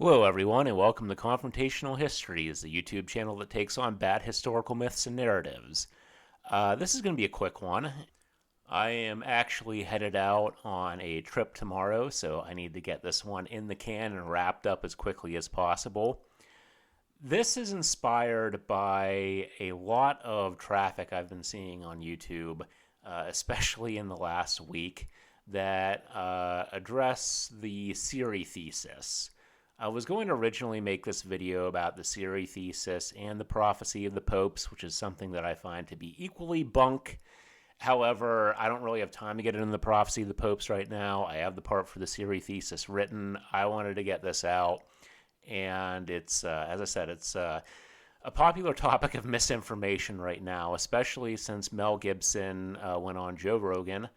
Hello, everyone, and welcome to Confrontational Histories, the YouTube channel that takes on bad historical myths and narratives. This is going to be a quick one. I am actually headed out on a trip tomorrow, so I need to get this one in the can and wrapped up as quickly as possible. This is inspired by a lot of traffic I've been seeing on YouTube, especially in the last week, that address the Siri Thesis. I was going to originally make this video about the Siri Thesis and the prophecy of the popes, which is something that I find to be equally bunk. However, I don't really have time to get into the prophecy of the popes right now. I have the part for the Siri Thesis written. I wanted to get this out. And it's, as I said, it's a popular topic of misinformation right now, especially since Mel Gibson went on Joe Rogan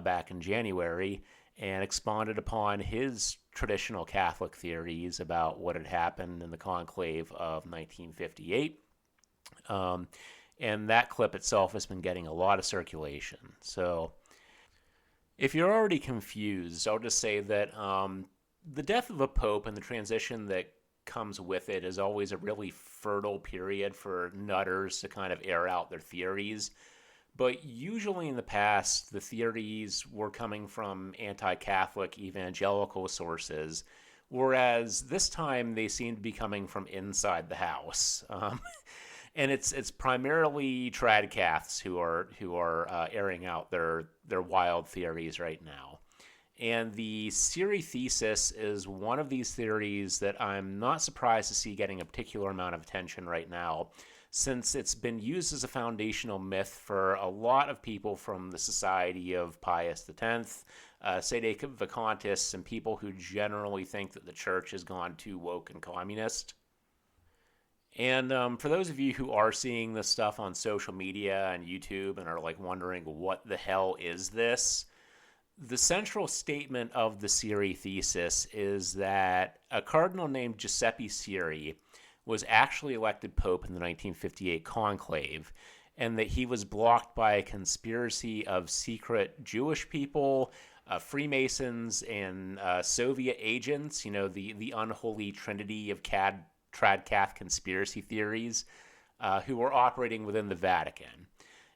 back in January and expounded upon his traditional Catholic theories about what had happened in the conclave of 1958. And that clip itself has been getting a lot of circulation. So if you're already confused, I'll just say that the death of a pope and the transition that comes with it is always a really fertile period for nutters to kind of air out their theories. But usually in the past, the theories were coming from anti-Catholic evangelical sources, whereas this time they seem to be coming from inside the house. And it's primarily trad Caths who are airing out their wild theories right now. And the Siri Thesis is one of these theories that I'm not surprised to see getting a particular amount of attention right now, since it's been used as a foundational myth for a lot of people from the Society of Pius X, Sede Vacantists, and people who generally think that the church has gone too woke and communist. And for those of you who are seeing this stuff on social media and YouTube and are like wondering what the hell is this, the central statement of the Siri Thesis is that a cardinal named Giuseppe Siri was actually elected pope in the 1958 conclave, and that he was blocked by a conspiracy of secret Jewish people, Freemasons, and Soviet agents, the unholy trinity of trad Cath conspiracy theories, who were operating within the Vatican.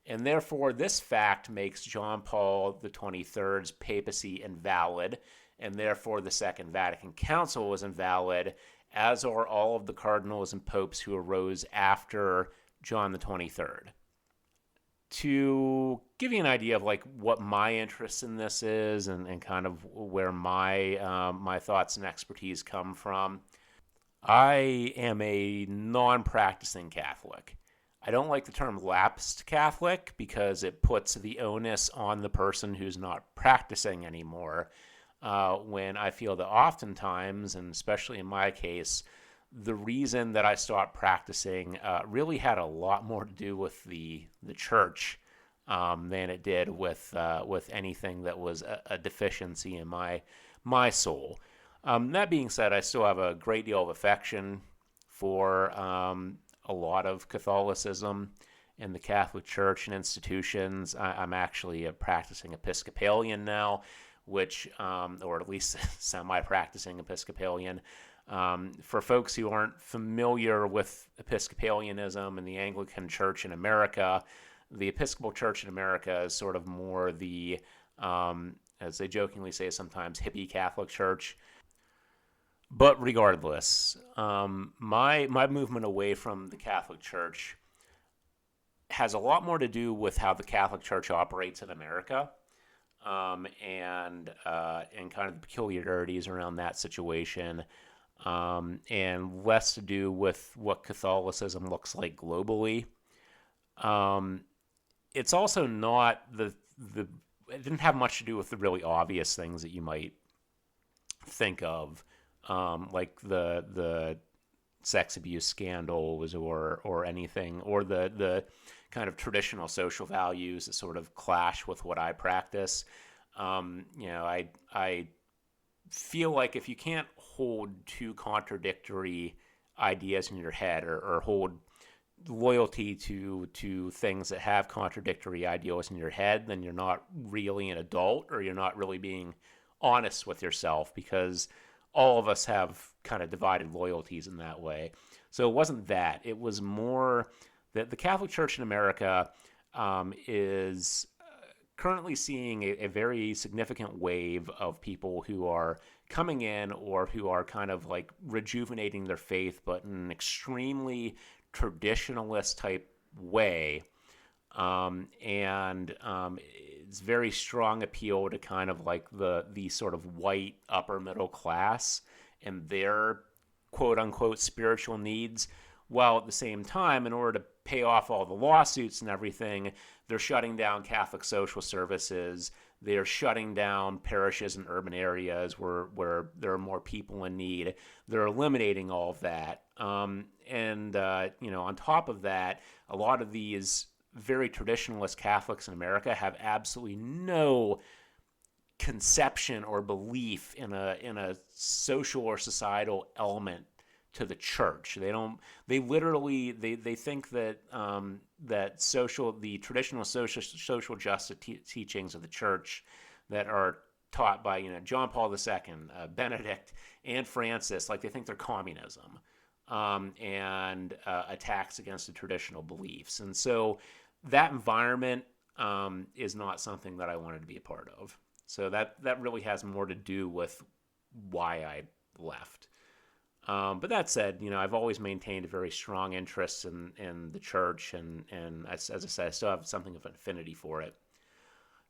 And therefore, this fact makes John Paul the 23rd's papacy invalid, and therefore the Second Vatican Council was invalid, as are all of the cardinals and popes who arose after John the 23rd. To give you an idea of like what my interest in this is and kind of where my thoughts and expertise come from, I am a non-practicing Catholic. I don't like the term lapsed Catholic because it puts the onus on the person who's not practicing anymore, when I feel that oftentimes, and especially in my case, the reason that I stopped practicing really had a lot more to do with the church than it did with anything that was a deficiency in my soul. That being said, I still have a great deal of affection for a lot of Catholicism and the Catholic Church and institutions. I'm actually a practicing Episcopalian now, which, or at least semi-practicing Episcopalian. For folks who aren't familiar with Episcopalianism and the Anglican Church in America, the Episcopal Church in America is sort of more the, as they jokingly say sometimes, hippie Catholic Church. But regardless, my movement away from the Catholic Church has a lot more to do with how the Catholic Church operates in America, and kind of the peculiarities around that situation, and less to do with what Catholicism looks like globally. It's also not it didn't have much to do with the really obvious things that you might think of, like the sex abuse scandals or anything, or the kind of traditional social values that sort of clash with what I practice. I feel like if you can't hold two contradictory ideas in your head, or hold loyalty to things that have contradictory ideals in your head, then you're not really an adult, or you're not really being honest with yourself, because all of us have kind of divided loyalties in that way. So it wasn't that. It was more that the Catholic Church in America is currently seeing a very significant wave of people who are coming in or who are kind of like rejuvenating their faith, but in an extremely traditionalist type way. It's very strong appeal to kind of like the sort of white upper middle class and their quote unquote spiritual needs, while at the same time, in order to pay off all the lawsuits and everything, they're shutting down Catholic social services. They're shutting down parishes in urban areas where there are more people in need. They're eliminating all of that. On top of that, a lot of these very traditionalist Catholics in America have absolutely no conception or belief in a social or societal element to the church. They literally think that the traditional social justice teachings of the church that are taught by John Paul II, Benedict, and Francis, like they think they're communism and attacks against the traditional beliefs. And so that environment is not something that I wanted to be a part of. So that really has more to do with why I left. But that said, I've always maintained a very strong interest in the church, and as I said, I still have something of an affinity for it.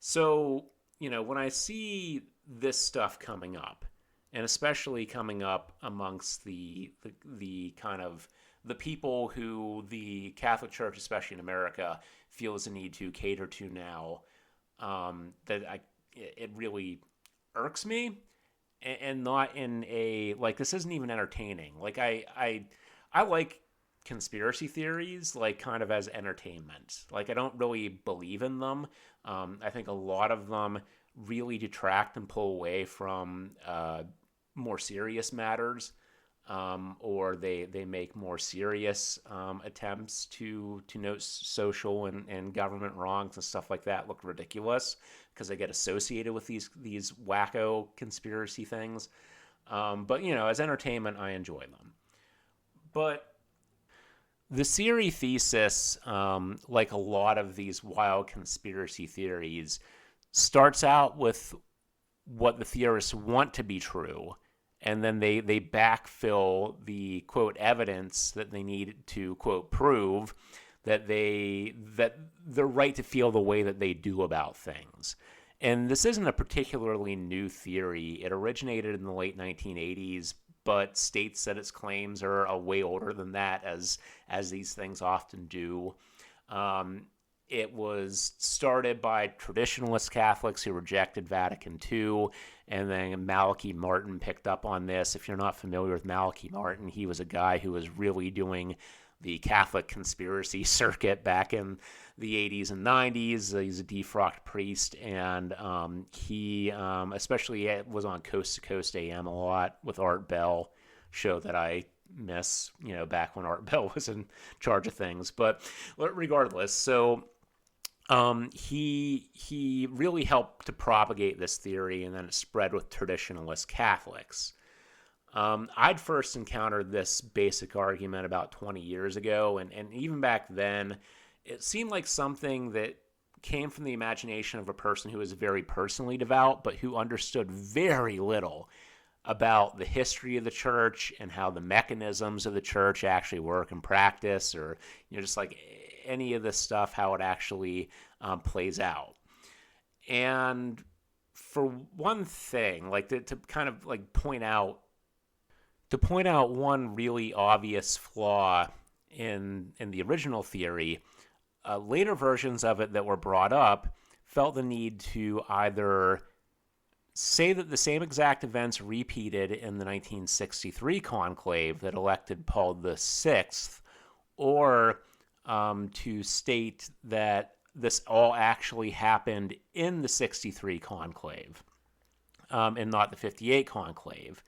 So, when I see this stuff coming up, and especially coming up amongst the kind of the people who the Catholic Church, especially in America, feels the need to cater to now, it really irks me. And not in a, like, this isn't even entertaining. Like, I like conspiracy theories, like, kind of as entertainment. Like, I don't really believe in them. I think a lot of them really detract and pull away from more serious matters, or they make more serious attempts to note social and government wrongs and stuff like that look ridiculous, because they get associated with these wacko conspiracy things. But, as entertainment, I enjoy them. But the Siri Thesis, like a lot of these wild conspiracy theories, starts out with what the theorists want to be true, and then they backfill the, quote, evidence that they need to, quote, prove that they're right to feel the way that they do about things. And this isn't a particularly new theory. It originated in the late 1980s, but states that its claims are way older than that, as these things often do. It was started by traditionalist Catholics who rejected Vatican II, and then Malachi Martin picked up on this. If you're not familiar with Malachi Martin, he was a guy who was really doing the Catholic conspiracy circuit back in the 80s and 90s. He's a defrocked priest, and he especially was on Coast to Coast AM a lot with Art Bell, show that I miss, back when Art Bell was in charge of things. But regardless, so he really helped to propagate this theory, and then it spread with traditionalist Catholics. I'd first encountered this basic argument about 20 years ago, and even back then, it seemed like something that came from the imagination of a person who was very personally devout, but who understood very little about the history of the church and how the mechanisms of the church actually work in practice, or just like any of this stuff, how it actually plays out. And for one thing, like to kind of like point out one really obvious flaw in the original theory, later versions of it that were brought up felt the need to either say that the same exact events repeated in the 1963 conclave that elected Paul VI, or to state that this all actually happened in the 63 conclave and not the 58 conclave.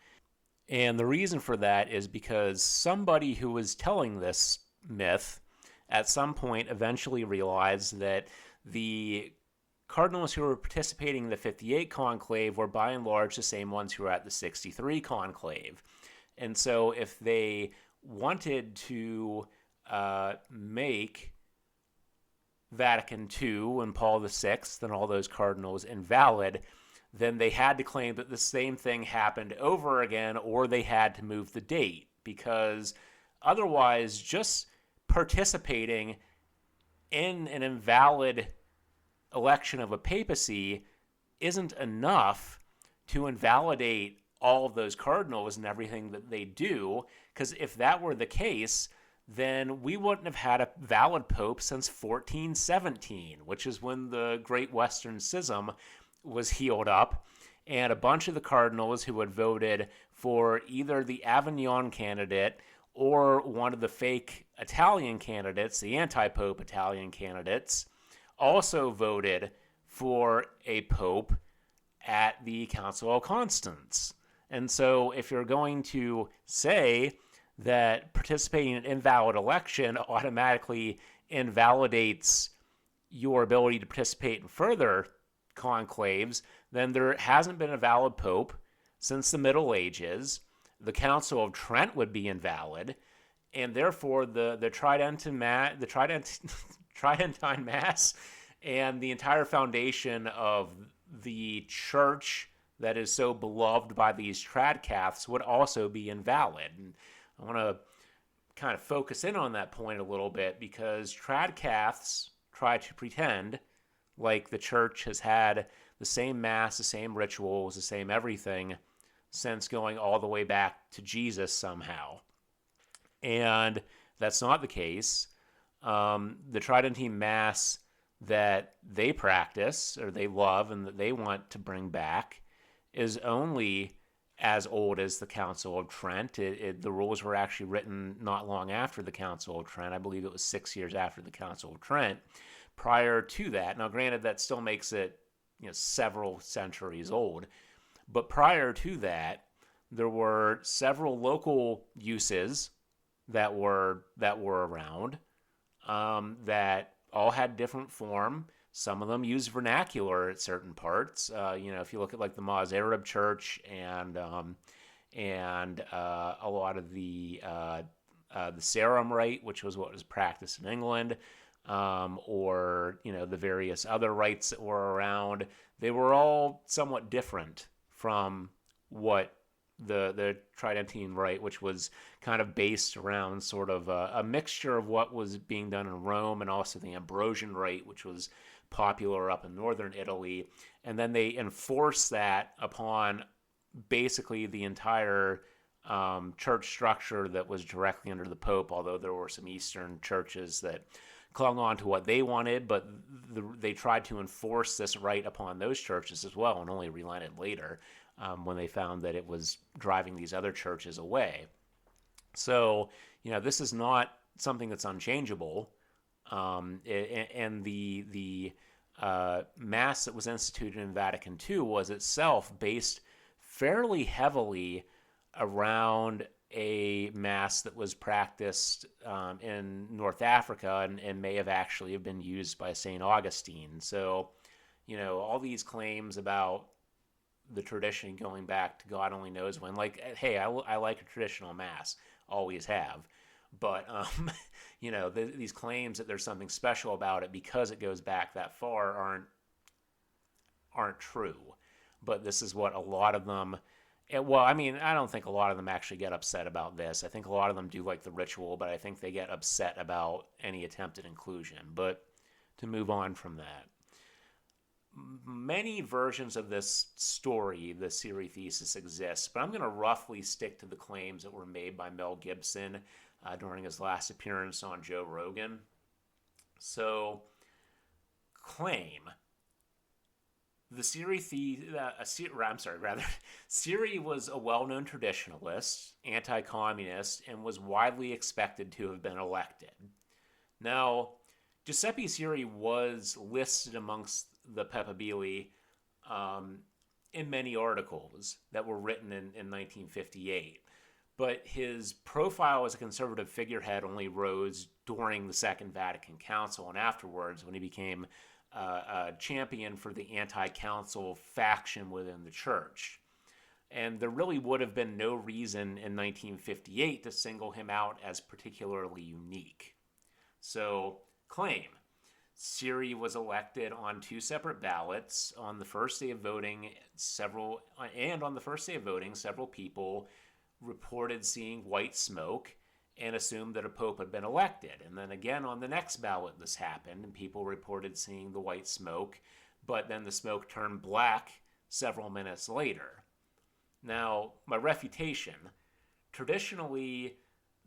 And the reason for that is because somebody who was telling this myth at some point eventually realized that the cardinals who were participating in the 58 conclave were by and large the same ones who were at the 63 conclave. And so if they wanted to make Vatican II and Paul VI and all those cardinals invalid, then they had to claim that the same thing happened over again, or they had to move the date, because otherwise just participating in an invalid election of a papacy isn't enough to invalidate all of those cardinals and everything that they do, because if that were the case, then we wouldn't have had a valid pope since 1417, which is when the Great Western Schism was healed up, and a bunch of the cardinals who had voted for either the Avignon candidate or one of the fake Italian candidates, the anti-pope Italian candidates, also voted for a pope at the Council of Constance. And so if you're going to say that participating in an invalid election automatically invalidates your ability to participate in further conclaves, then there hasn't been a valid pope since the Middle Ages. The Council of Trent would be invalid, and therefore the Tridentine Mass and the entire foundation of the church that is so beloved by these trad Caths would also be invalid. And I want to kind of focus in on that point a little bit, because trad Caths try to pretend like the church has had the same mass, the same rituals, the same everything since going all the way back to Jesus somehow. And that's not the case. The Tridentine Mass that they practice or they love and that they want to bring back is only as old as the Council of Trent. The rules were actually written not long after the Council of Trent. I believe it was 6 years after the Council of Trent. Prior to that, now granted that still makes it several centuries old, but prior to that, there were several local uses that were around that all had different form. Some of them use vernacular at certain parts. If you look at like the Maz Arab Church and a lot of the Sarum Rite, which was what was practiced in England, or the various other rites that were around, they were all somewhat different from what the Tridentine Rite, which was kind of based around sort of a mixture of what was being done in Rome and also the Ambrosian Rite, which was popular up in northern Italy. And then they enforced that upon basically the entire church structure that was directly under the Pope, although there were some Eastern churches that clung on to what they wanted, but they tried to enforce this right upon those churches as well, and only relented later when they found that it was driving these other churches away. So, this is not something that's unchangeable. And the Mass that was instituted in Vatican II was itself based fairly heavily around a Mass that was practiced in North Africa and may have actually been used by St. Augustine. So, all these claims about the tradition going back to God only knows when, like, hey, I like a traditional Mass, always have. But, these claims that there's something special about it because it goes back that far aren't true. But this is what a lot of them, I don't think a lot of them actually get upset about this. I think a lot of them do like the ritual, but I think they get upset about any attempted inclusion. But to move on from that, many versions of this story, the Siri Thesis, exist, but I'm going to roughly stick to the claims that were made by Mel Gibson during his last appearance on Joe Rogan. So, claim. The Siri Siri was a well-known traditionalist, anti-communist, and was widely expected to have been elected. Now, Giuseppe Siri was listed amongst the Papabili in many articles that were written in 1958. But his profile as a conservative figurehead only rose during the Second Vatican Council and afterwards when he became a champion for the anti-council faction within the church. And there really would have been no reason in 1958 to single him out as particularly unique. So, claim. Siri was elected on two separate ballots. On the first day of voting, several people reported seeing white smoke and assumed that a pope had been elected. And then again on the next ballot this happened, and people reported seeing the white smoke, but then the smoke turned black several minutes later. Now, my refutation. Traditionally,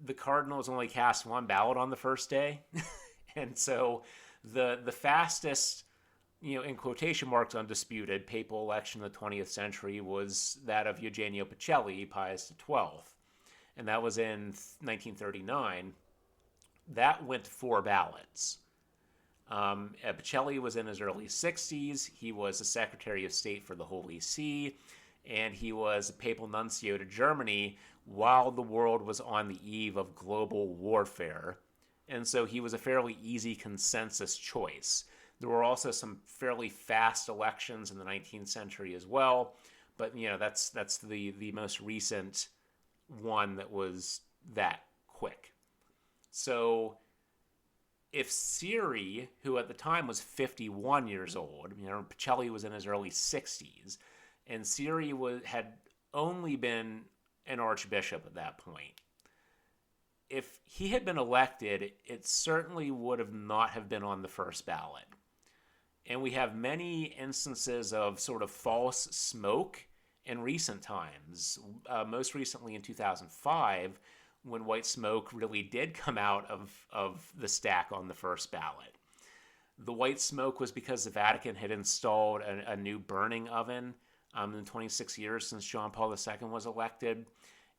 the cardinals only cast one ballot on the first day. And so the fastest, in quotation marks, undisputed papal election of the 20th century was that of Eugenio Pacelli, Pius XII. And that was in 1939. That went 4 ballots. Pacelli was in his early 60s. He was the Secretary of State for the Holy See, and he was a papal nuncio to Germany while the world was on the eve of global warfare. And so he was a fairly easy consensus choice. There were also some fairly fast elections in the 19th century as well, but that's the most recent one that was that quick. So if Siri, who at the time was 51 years old, Pacelli was in his early 60s, and Siri had only been an archbishop at that point. If he had been elected, it certainly would have not have been on the first ballot. And we have many instances of sort of false smoke in recent times. Most recently in 2005, when white smoke really did come out of the stack on the first ballot. The white smoke was because the Vatican had installed a new burning oven in the 26 years since John Paul II was elected,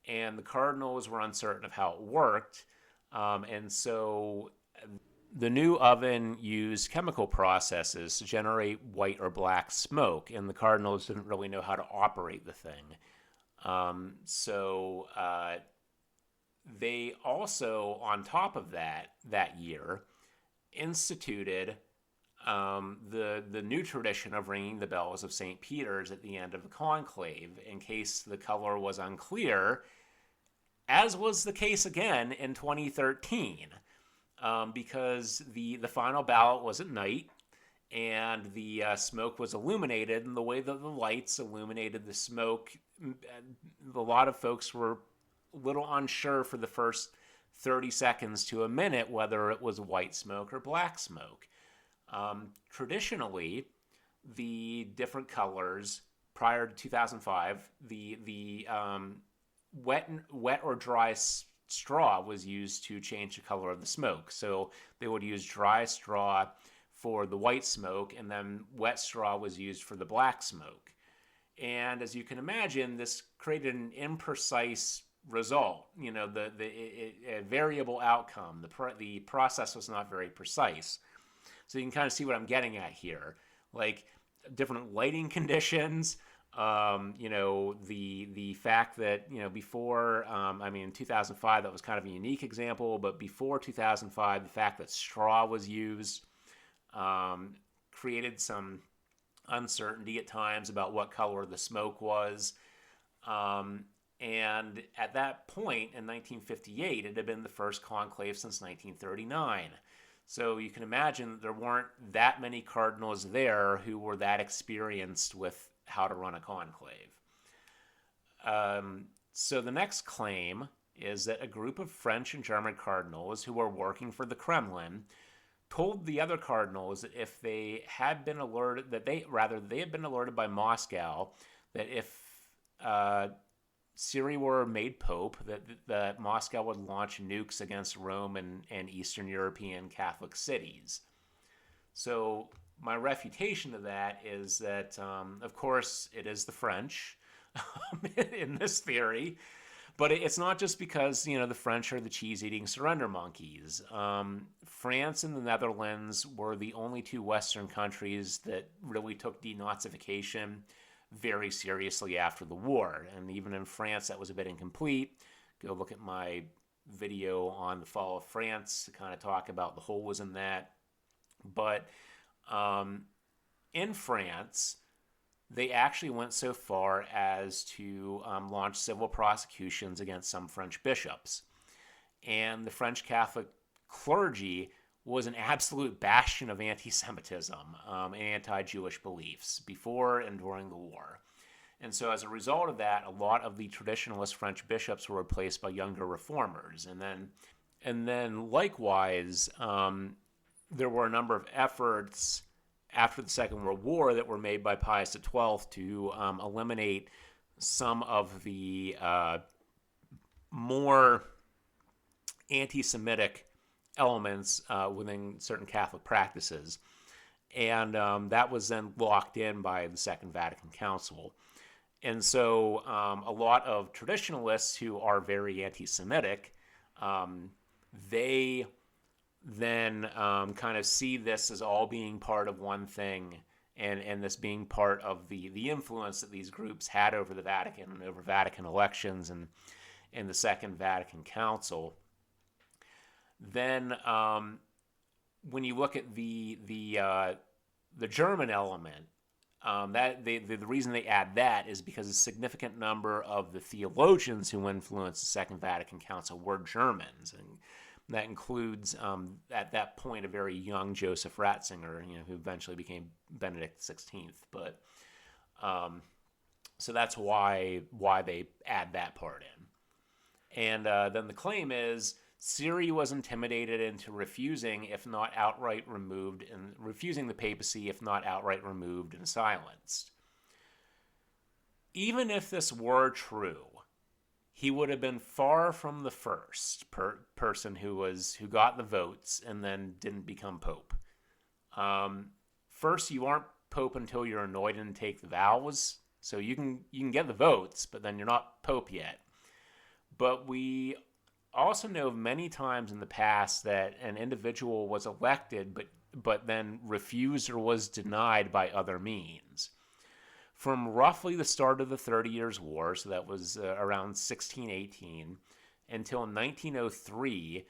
and the cardinals were uncertain of how it worked, and so the new oven used chemical processes to generate white or black smoke, and the cardinals didn't really know how to operate the thing. So they also, on top of that year, instituted the new tradition of ringing the bells of St. Peter's at the end of the conclave in case the color was unclear, as was the case again in 2013, because the final ballot was at night and the smoke was illuminated, and the way that the lights illuminated the smoke, a lot of folks were a little unsure for the first 30 seconds to a minute whether it was white smoke or black smoke. Traditionally, the different colors prior to 2005, the wet or dry straw was used to change the color of the smoke. So they would use dry straw for the white smoke, and then wet straw was used for the black smoke. And as you can imagine, this created an imprecise result. A variable outcome. The process was not very precise. So you can kind of see what I'm getting at here. Like different lighting conditions, the fact that, before, in 2005, that was kind of a unique example, but before 2005, the fact that straw was used created some uncertainty at times about what color the smoke was. And at that point, in 1958, it had been the first conclave since 1939. So you can imagine there weren't that many cardinals there who were that experienced with how to run a conclave. So the next claim is that a group of French and German cardinals who were working for the Kremlin told the other cardinals that if they had been alerted, they had been alerted by Moscow that if Siri were made pope, that Moscow would launch nukes against Rome and Eastern European Catholic cities. So my refutation of that is that, of course, it is the French in this theory, but it's not just because, the French are the cheese-eating surrender monkeys. France and the Netherlands were the only two Western countries that really took denazification very seriously after the war. And even in France, that was a bit incomplete. Go look at my video on the fall of France to kind of talk about the holes in that. But Um, in France, they actually went so far as to launch civil prosecutions against some French bishops. And the French Catholic clergy was an absolute bastion of anti Semitism and anti Jewish beliefs before and during the war. And so, as a result of that, a lot of the traditionalist French bishops were replaced by younger reformers. And then likewise, there were a number of efforts after the Second World War that were made by Pius XII to eliminate some of the more anti-Semitic elements within certain Catholic practices. And that was then locked in by the Second Vatican Council. And so a lot of traditionalists who are very anti-Semitic, they then kind of see this as all being part of one thing, and this being part of the influence that these groups had over the Vatican and over Vatican elections and the Second Vatican Council. Then when you look at the German element, that the reason they add that is because a significant number of the theologians who influenced the Second Vatican Council were Germans, and that includes at that point a very young Joseph Ratzinger, who eventually became Benedict XVI. But so that's why they add that part in. And then the claim is Siri was intimidated into refusing the papacy, if not outright removed and silenced. Even if this were true, he would have been far from the first person who got the votes and then didn't become pope. First, you aren't pope until you're anointed and take the vows, so you can get the votes, but then you're not pope yet. But we also know many times in the past that an individual was elected but then refused or was denied by other means. From roughly the start of the 30 Years' War, so that was around 1618, until 1903,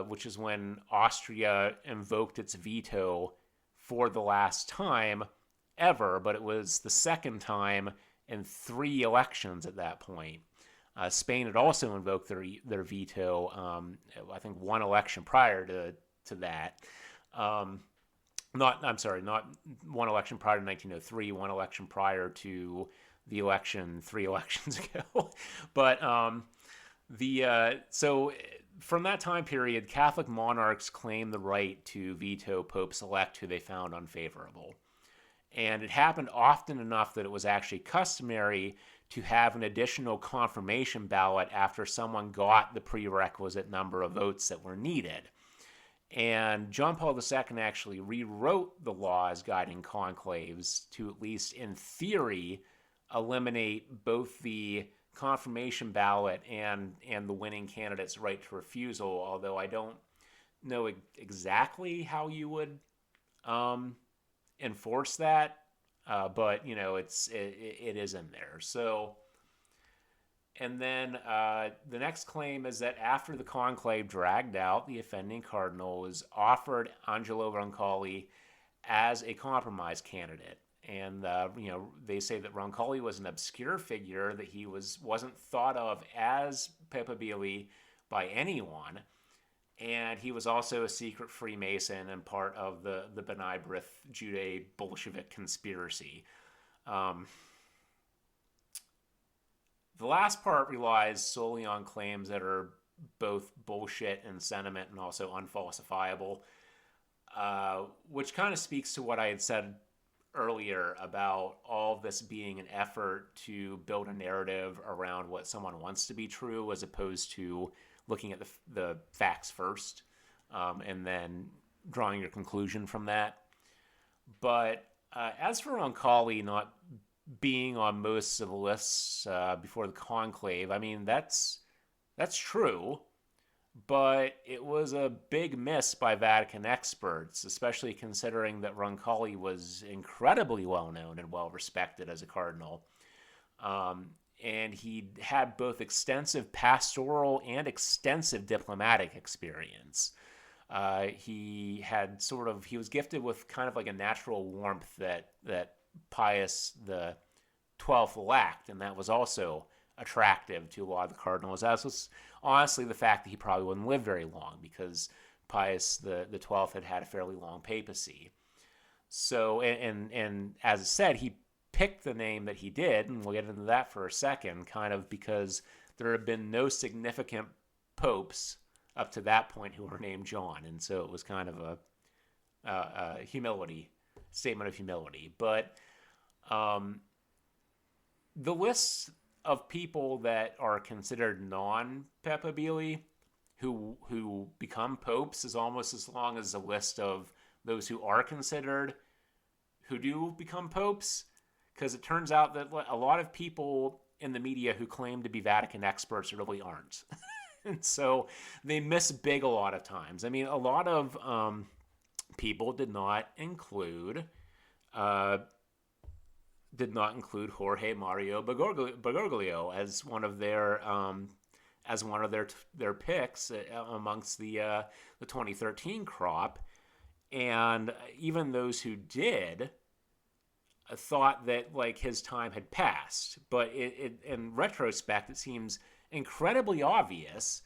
which is when Austria invoked its veto for the last time ever, but it was the second time in 3 elections at that point. Spain had also invoked their veto, I think, 1 election prior to that. Not 1 election prior to 1903, 1 election prior to the election 3 elections ago. But so from that time period, Catholic monarchs claimed the right to veto popes elect who they found unfavorable. And it happened often enough that it was actually customary to have an additional confirmation ballot after someone got the prerequisite number of votes that were needed. And John Paul II actually rewrote the laws guiding conclaves to, at least in theory, eliminate both the confirmation ballot and the winning candidate's right to refusal, although I don't know exactly how you would enforce that. But it is in there. So, and then the next claim is that after the conclave dragged out, the offending cardinal was offered Angelo Roncalli as a compromise candidate. And they say that Roncalli was an obscure figure, that he wasn't thought of as papabile by anyone. And he was also a secret Freemason and part of the B'nai B'rith Jude Bolshevik conspiracy. The last part relies solely on claims that are both bullshit in sentiment and also unfalsifiable, which kind of speaks to what I had said earlier about all of this being an effort to build a narrative around what someone wants to be true, as opposed to looking at the facts first and then drawing your conclusion from that. But as for Roncalli not being on most of the lists before the conclave, I mean, that's true, but it was a big miss by Vatican experts, especially considering that Roncalli was incredibly well-known and well-respected as a cardinal. And he had both extensive pastoral and extensive diplomatic experience. He was gifted with kind of like a natural warmth that Pius the 12th lacked, and that was also attractive to a lot of the cardinals. As was honestly the fact that he probably wouldn't live very long, because Pius the 12th had a fairly long papacy. So, and as I said, he picked the name that he did, and we'll get into that for a second, kind of because there have been no significant popes up to that point who were named John, and so it was kind of a humility statement of humility. But the lists of people that are considered non-papabili who become popes is almost as long as the list of those who are considered who do become popes, because it turns out that a lot of people in the media who claim to be Vatican experts really aren't. And so they miss big a lot of times. I mean, a lot of people did not include Jorge Mario Bergoglio as one of their picks amongst the 2013 crop, and even those who did thought that like his time had passed. But in retrospect, it seems incredibly obvious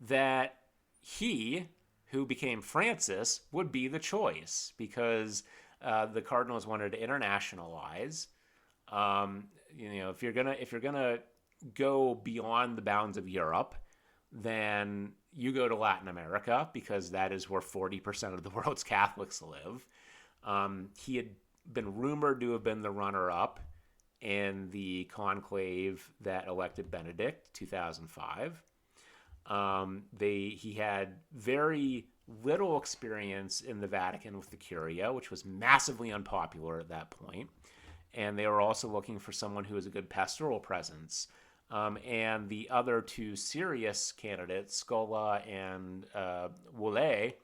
that he, who became Francis, would be the choice, because the Cardinals wanted to internationalize. If you're gonna go beyond the bounds of Europe, then you go to Latin America, because that is where 40% of the world's Catholics live. He had been rumored to have been the runner-up in the conclave that elected Benedict 2005. He had very little experience in the Vatican with the Curia, which was massively unpopular at that point. And they were also looking for someone who was a good pastoral presence. And the other two serious candidates, Scola and Woolley,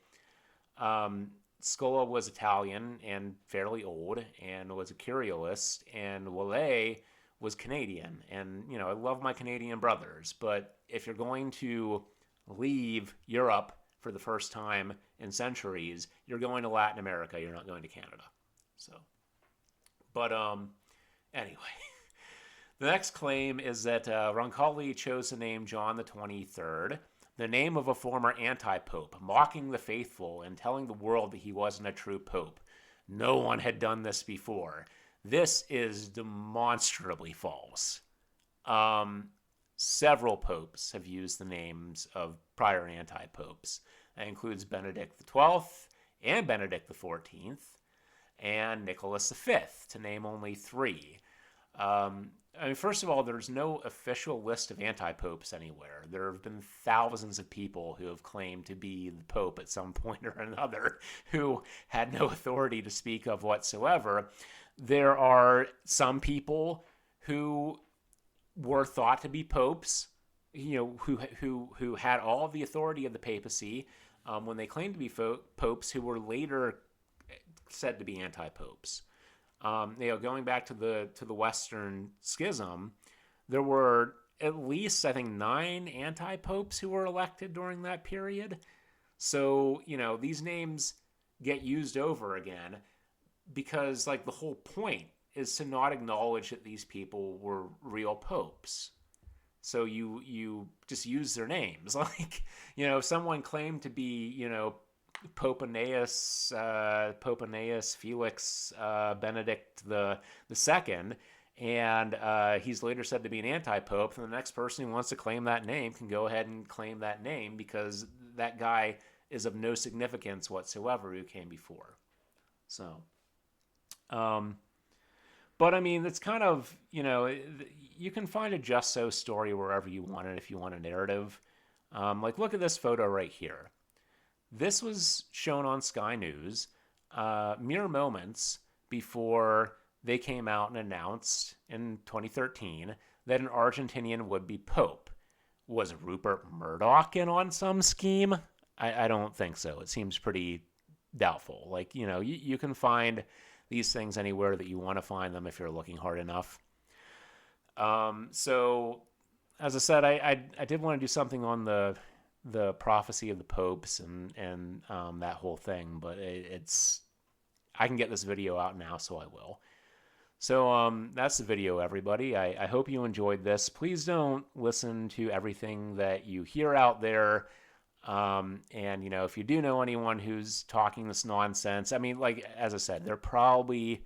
Scola was Italian and fairly old and was a Curialist, and Woolley was Canadian. And, I love my Canadian brothers, but if you're going to leave Europe for the first time in centuries, you're going to Latin America, you're not going to Canada. So, but anyway, the next claim is that Roncalli chose the name John the 23rd, the name of a former anti-pope, mocking the faithful and telling the world that he wasn't a true pope. No one had done this before. This is demonstrably false. Several popes have used the names of prior anti-popes. That includes Benedict XII and Benedict XIV and Nicholas V, to name only three. First of all, there's no official list of anti-popes anywhere. There have been thousands of people who have claimed to be the pope at some point or another who had no authority to speak of whatsoever. There are some people who were thought to be popes, who had all of the authority of the papacy when they claimed to be popes, who were later said to be anti-popes. Going back to the Western Schism, there were at least, I think, 9 anti-popes who were elected during that period. So, these names get used over again because, like, the whole point is to not acknowledge that these people were real popes. So you just use their names. Like, someone claimed to be, Pope Aeneas Felix Benedict the Second, and he's later said to be an anti-pope. And the next person who wants to claim that name can go ahead and claim that name, because that guy is of no significance whatsoever who came before. So, but I mean, it's kind of, you can find a just so story wherever you want it if you want a narrative. Like, look at this photo right here. This was shown on Sky News mere moments before they came out and announced in 2013 that an Argentinian would be pope. Was Rupert Murdoch in on some scheme? I don't think so. It seems pretty doubtful. Like, you can find these things anywhere that you want to find them if you're looking hard enough. So, as I said, I did want to do something on the the prophecy of the popes and that whole thing, but it's I can get this video out now, so I will. So that's the video, everybody. I hope you enjoyed this. Please don't listen to everything that you hear out there. And, if you do know anyone who's talking this nonsense, I mean, like, as I said, they're probably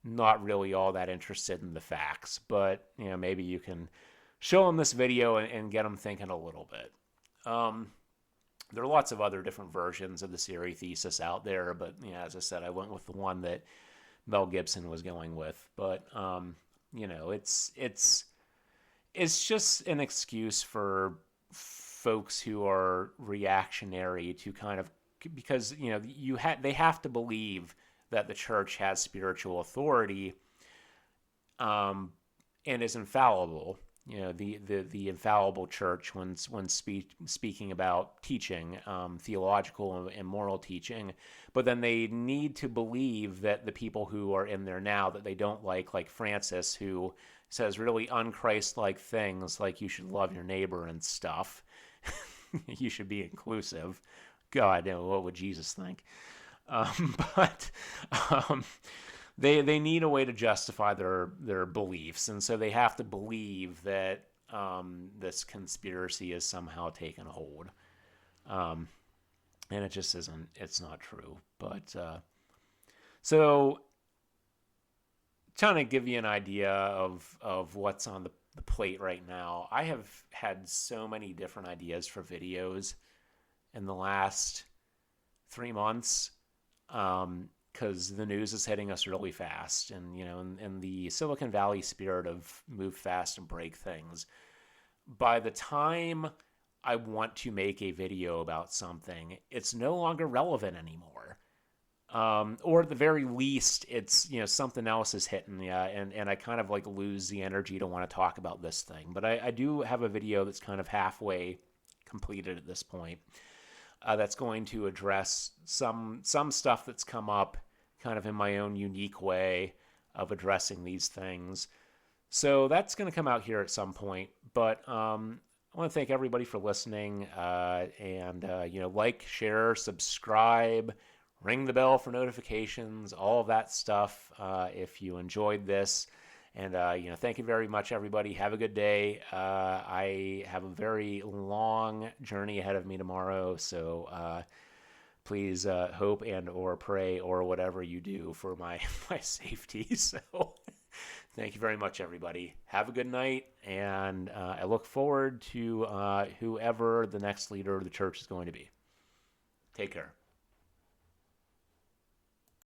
not really all that interested in the facts, but, maybe you can show them this video and get them thinking a little bit. There are lots of other different versions of the Siri Thesis out there, but, as I said, I went with the one that Mel Gibson was going with. But, it's just an excuse for folks who are reactionary to kind of, because they have to believe that the church has spiritual authority, and is infallible. The infallible church when speaking about teaching, theological and moral teaching, but then they need to believe that the people who are in there now that they don't like Francis, who says really unchristlike things like you should love your neighbor and stuff. You should be inclusive. God, what would Jesus think? But they need a way to justify their beliefs, and so they have to believe that this conspiracy is somehow taken hold. And it just isn't. It's not true. But so trying to give you an idea of what's on the plate right now. I have had so many different ideas for videos in the last 3 months, because the news is hitting us really fast, and in the Silicon Valley spirit of move fast and break things, by the time I want to make a video about something, it's no longer relevant anymore. Or at the very least, it's, something else is hitting you, and I kind of like lose the energy to want to talk about this thing. But I do have a video that's kind of halfway completed at this point, that's going to address some stuff that's come up kind of in my own unique way of addressing these things. So that's going to come out here at some point. But I want to thank everybody for listening, and like, share, subscribe, ring the bell for notifications, all of that stuff, if you enjoyed this. And, thank you very much, everybody. Have a good day. I have a very long journey ahead of me tomorrow, so please hope and or pray or whatever you do for my safety. So thank you very much, everybody. Have a good night, and I look forward to whoever the next leader of the church is going to be. Take care.